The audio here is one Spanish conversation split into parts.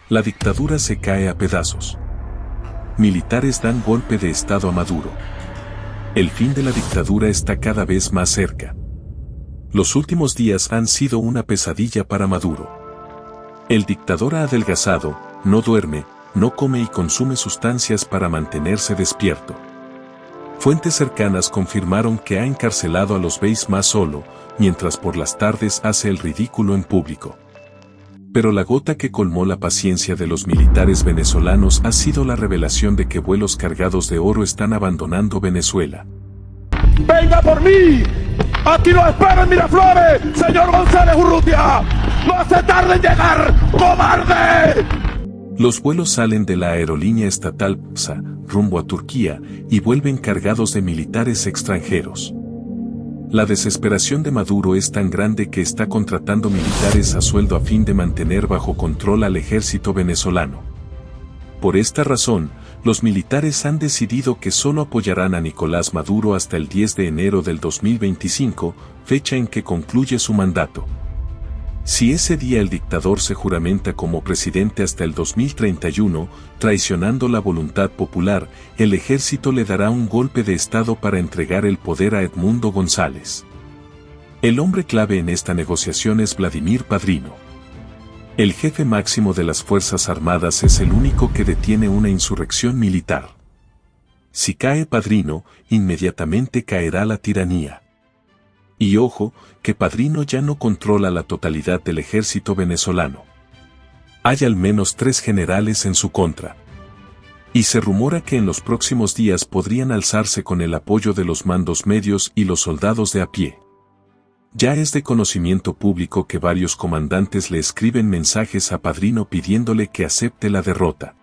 La dictadura se cae a pedazos. Militares dan golpe de estado a Maduro. El fin de la dictadura está cada vez más cerca. Los últimos días han sido una pesadilla para Maduro. El dictador ha adelgazado, no duerme, no come y consume sustancias para mantenerse despierto. Fuentes cercanas confirmaron que ha encarcelado a los Beis más solo, mientras por las tardes hace el ridículo en público. Pero la gota que colmó la paciencia de los militares venezolanos ha sido la revelación de que vuelos cargados de oro están abandonando Venezuela. ¡Venga por mí! ¡Aquí lo espero en Miraflores, señor González Urrutia! ¡No se tarde en llegar, cobarde! Los vuelos salen de la aerolínea estatal PSA, rumbo a Turquía, y vuelven cargados de militares extranjeros. La desesperación de Maduro es tan grande que está contratando militares a sueldo a fin de mantener bajo control al ejército venezolano. Por esta razón, los militares han decidido que solo apoyarán a Nicolás Maduro hasta el 10 de enero del 2025, fecha en que concluye su mandato. Si ese día el dictador se juramenta como presidente hasta el 2031, traicionando la voluntad popular, el ejército le dará un golpe de estado para entregar el poder a Edmundo González. El hombre clave en esta negociación es Vladimir Padrino. El jefe máximo de las Fuerzas Armadas es el único que detiene una insurrección militar. Si cae Padrino, inmediatamente caerá la tiranía. Y ojo, que Padrino ya no controla la totalidad del ejército venezolano. Hay al menos 3 generales en su contra. Y se rumora que en los próximos días podrían alzarse con el apoyo de los mandos medios y los soldados de a pie. Ya es de conocimiento público que varios comandantes le escriben mensajes a Padrino pidiéndole que acepte la derrota.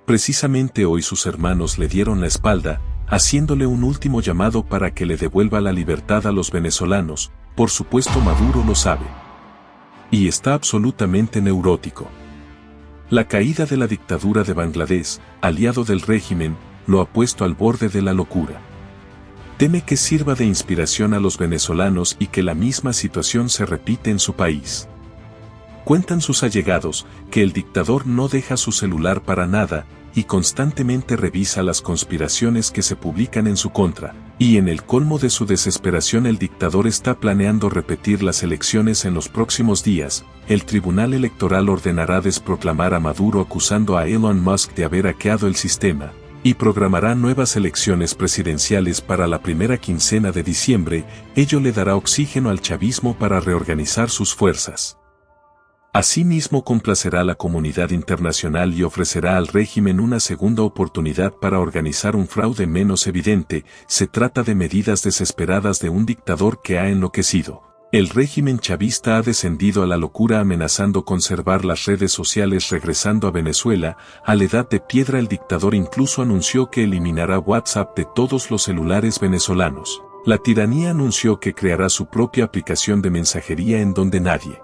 Precisamente hoy sus hermanos le dieron la espalda, haciéndole un último llamado para que le devuelva la libertad a los venezolanos. Por supuesto Maduro lo sabe. Y está absolutamente neurótico. La caída de la dictadura de Bangladesh, aliado del régimen, lo ha puesto al borde de la locura. Teme que sirva de inspiración a los venezolanos y que la misma situación se repite en su país. Cuentan sus allegados que el dictador no deja su celular para nada y constantemente revisa las conspiraciones que se publican en su contra, y en el colmo de su desesperación el dictador está planeando repetir las elecciones en los próximos días. El Tribunal Electoral ordenará desproclamar a Maduro acusando a Elon Musk de haber hackeado el sistema, y programará nuevas elecciones presidenciales para la primera quincena de diciembre. Ello le dará oxígeno al chavismo para reorganizar sus fuerzas. Asimismo complacerá a la comunidad internacional y ofrecerá al régimen una segunda oportunidad para organizar un fraude menos evidente. Se trata de medidas desesperadas de un dictador que ha enloquecido. El régimen chavista ha descendido a la locura amenazando conservar las redes sociales regresando a Venezuela. A la edad de piedra el dictador incluso anunció que eliminará WhatsApp de todos los celulares venezolanos. La tiranía anunció que creará su propia aplicación de mensajería en donde nadie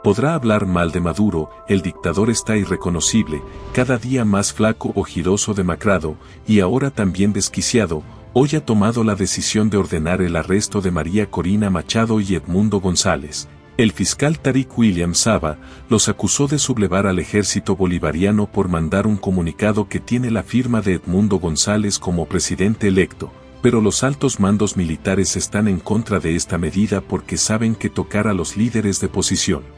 podrá hablar mal de Maduro. El dictador está irreconocible, cada día más flaco, ojiroso, demacrado, y ahora también desquiciado. Hoy ha tomado la decisión de ordenar el arresto de María Corina Machado y Edmundo González. El fiscal Tariq William Saba los acusó de sublevar al ejército bolivariano por mandar un comunicado que tiene la firma de Edmundo González como presidente electo. Pero los altos mandos militares están en contra de esta medida porque saben que tocar a los líderes de oposición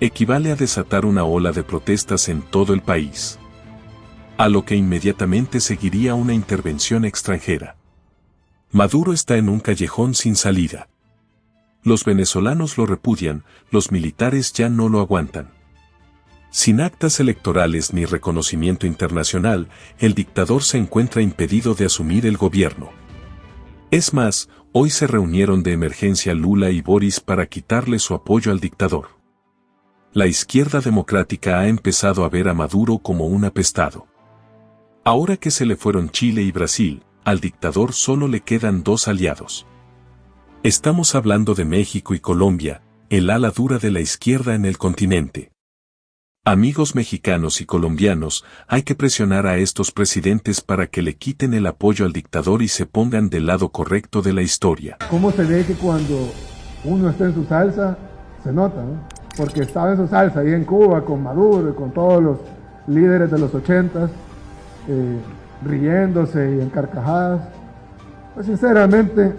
equivale a desatar una ola de protestas en todo el país, a lo que inmediatamente seguiría una intervención extranjera. Maduro está en un callejón sin salida. Los venezolanos lo repudian, los militares ya no lo aguantan. Sin actas electorales ni reconocimiento internacional, el dictador se encuentra impedido de asumir el gobierno. Es más, hoy se reunieron de emergencia Lula y Boris para quitarle su apoyo al dictador. La izquierda democrática ha empezado a ver a Maduro como un apestado. Ahora que se le fueron Chile y Brasil, al dictador solo le quedan 2 aliados. Estamos hablando de México y Colombia, el ala dura de la izquierda en el continente. Amigos mexicanos y colombianos, hay que presionar a estos presidentes para que le quiten el apoyo al dictador y se pongan del lado correcto de la historia. ¿Cómo se ve que cuando uno está en su salsa, se nota, ¿no? porque estaba en su salsa ahí en Cuba con Maduro y con todos los líderes de los 80s, riéndose y en carcajadas. Pues sinceramente,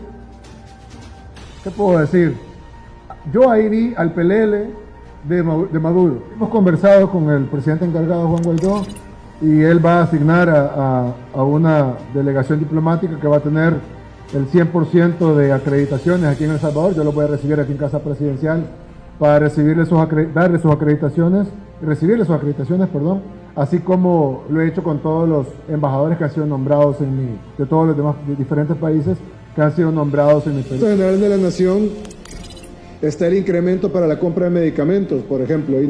¿qué puedo decir? Yo ahí vi al pelele de Maduro. Hemos conversado con el presidente encargado, Juan Guaidó, y él va a asignar a una delegación diplomática que va a tener el 100% de acreditaciones aquí en El Salvador. Yo lo voy a recibir aquí en Casa Presidencial para recibirle darle sus acreditaciones, así como lo he hecho con todos los embajadores que han sido nombrados de todos los demás de diferentes países que han sido nombrados en mi país. En General de la Nación está el incremento para la compra de medicamentos, por ejemplo, y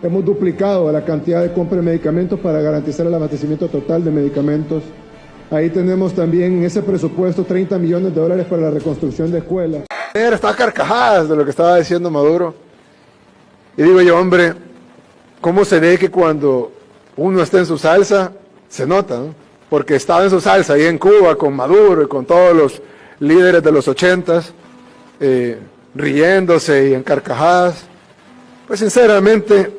hemos duplicado la cantidad de compra de medicamentos para garantizar el abastecimiento total de medicamentos. Ahí tenemos también en ese presupuesto 30 millones de dólares para la reconstrucción de escuelas. Estaba carcajadas de lo que estaba diciendo Maduro. Y digo yo, hombre, ¿cómo se ve que cuando uno está en su salsa, se nota, ¿no? Porque estaba en su salsa ahí en Cuba con Maduro y con todos los líderes de los 80s, riéndose y en carcajadas. Pues sinceramente,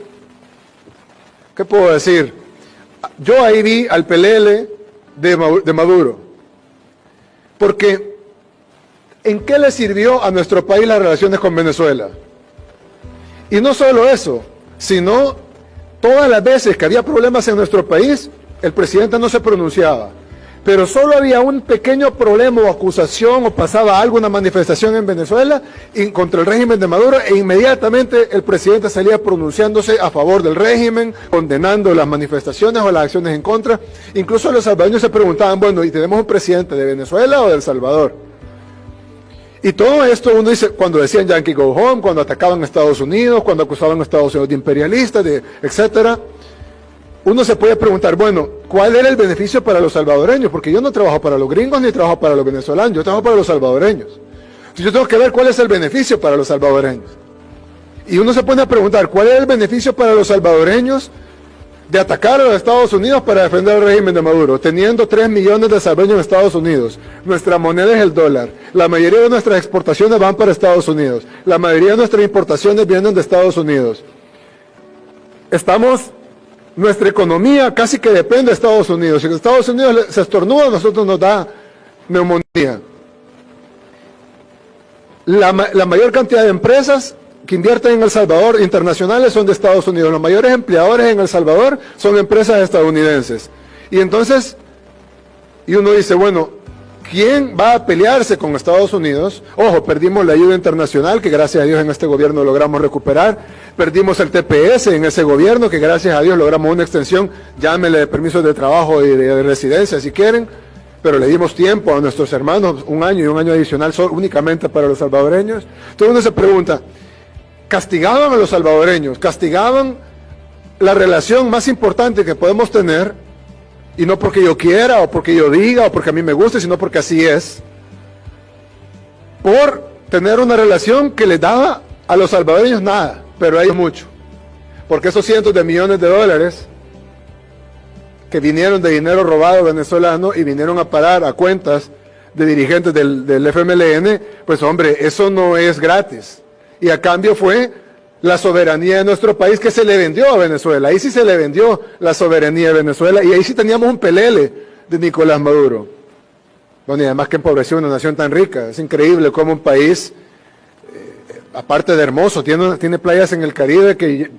¿qué puedo decir? Yo ahí vi al pelele de Maduro, porque ¿en qué le sirvió a nuestro país las relaciones con Venezuela? Y no solo eso, sino todas las veces que había problemas en nuestro país, el presidente no se pronunciaba, pero solo había un pequeño problema o acusación o pasaba algo, una manifestación en Venezuela contra el régimen de Maduro e inmediatamente el presidente salía pronunciándose a favor del régimen, condenando las manifestaciones o las acciones en contra. Incluso los salvadoreños se preguntaban, bueno, ¿y tenemos un presidente de Venezuela o de El Salvador? Y todo esto uno dice, cuando decían Yankee Go Home, cuando atacaban a Estados Unidos, cuando acusaban a Estados Unidos de imperialistas, etcétera. Uno se puede preguntar, bueno, ¿cuál era el beneficio para los salvadoreños? Porque yo no trabajo para los gringos ni trabajo para los venezolanos, yo trabajo para los salvadoreños. Entonces yo tengo que ver cuál es el beneficio para los salvadoreños. Y uno se pone a preguntar, ¿cuál es el beneficio para los salvadoreños de atacar a los Estados Unidos para defender el régimen de Maduro? Teniendo 3 millones de salvadoreños en Estados Unidos, nuestra moneda es el dólar, la mayoría de nuestras exportaciones van para Estados Unidos, la mayoría de nuestras importaciones vienen de Estados Unidos. Nuestra economía casi que depende de Estados Unidos. Si Estados Unidos se estornuda, a nosotros nos da neumonía. La mayor cantidad de empresas que invierten en El Salvador internacionales son de Estados Unidos. Los mayores empleadores en El Salvador son empresas estadounidenses. Y entonces, uno dice, bueno, ¿quién va a pelearse con Estados Unidos? Ojo, perdimos la ayuda internacional, que gracias a Dios en este gobierno logramos recuperar. Perdimos el TPS en ese gobierno, que gracias a Dios logramos una extensión, llámele de permisos de trabajo y de residencia si quieren, pero le dimos tiempo a nuestros hermanos, 1 año y 1 año adicional únicamente para los salvadoreños. Entonces uno se pregunta, ¿castigaban a los salvadoreños? ¿Castigaban la relación más importante que podemos tener? Y no porque yo quiera, o porque yo diga, o porque a mí me guste, sino porque así es. Por tener una relación que les daba a los salvadoreños nada, pero a ellos mucho. Porque esos cientos de millones de dólares que vinieron de dinero robado venezolano y vinieron a parar a cuentas de dirigentes del FMLN, pues hombre, eso no es gratis. Y a cambio fue la soberanía de nuestro país que se le vendió a Venezuela. Ahí sí se le vendió la soberanía de Venezuela y ahí sí teníamos un pelele de Nicolás Maduro. Bueno, y además que empobreció una nación tan rica. Es increíble cómo un país, aparte de hermoso, tiene playas en el Caribe que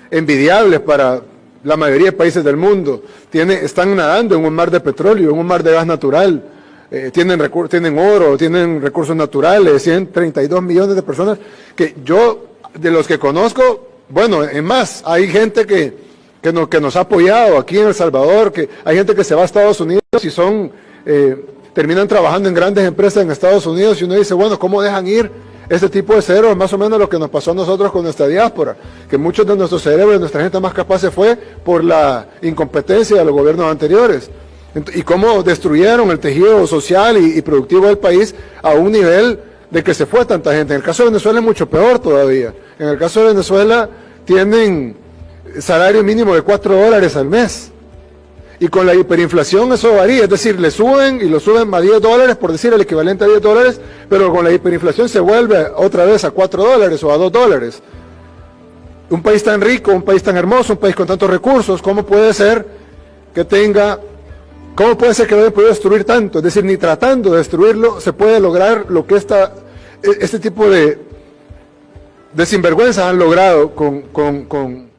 envidiables para la mayoría de países del mundo. Están nadando en un mar de petróleo, en un mar de gas natural. Tienen oro, tienen recursos naturales, 132 millones de personas que yo, de los que conozco, bueno, es más, hay gente que nos ha apoyado aquí en El Salvador, que hay gente que se va a Estados Unidos y terminan trabajando en grandes empresas en Estados Unidos y uno dice, bueno, ¿cómo dejan ir este tipo de cerebros? Más o menos lo que nos pasó a nosotros con nuestra diáspora, que muchos de nuestros cerebros, de nuestra gente más capaz se fue por la incompetencia de los gobiernos anteriores. Y cómo destruyeron el tejido social y productivo del país a un nivel de que se fue tanta gente. En el caso de Venezuela es mucho peor todavía. En el caso de Venezuela tienen salario mínimo de $4 al mes. Y con la hiperinflación eso varía, es decir, le suben y lo suben a $10, por decir el equivalente a $10, pero con la hiperinflación se vuelve otra vez a $4 o a $2. un país tan rico, un país tan hermoso, un país con tantos recursos, ¿cómo puede ser que no haya podido destruir tanto? Es decir, ni tratando de destruirlo se puede lograr lo que este tipo de sinvergüenzas han logrado con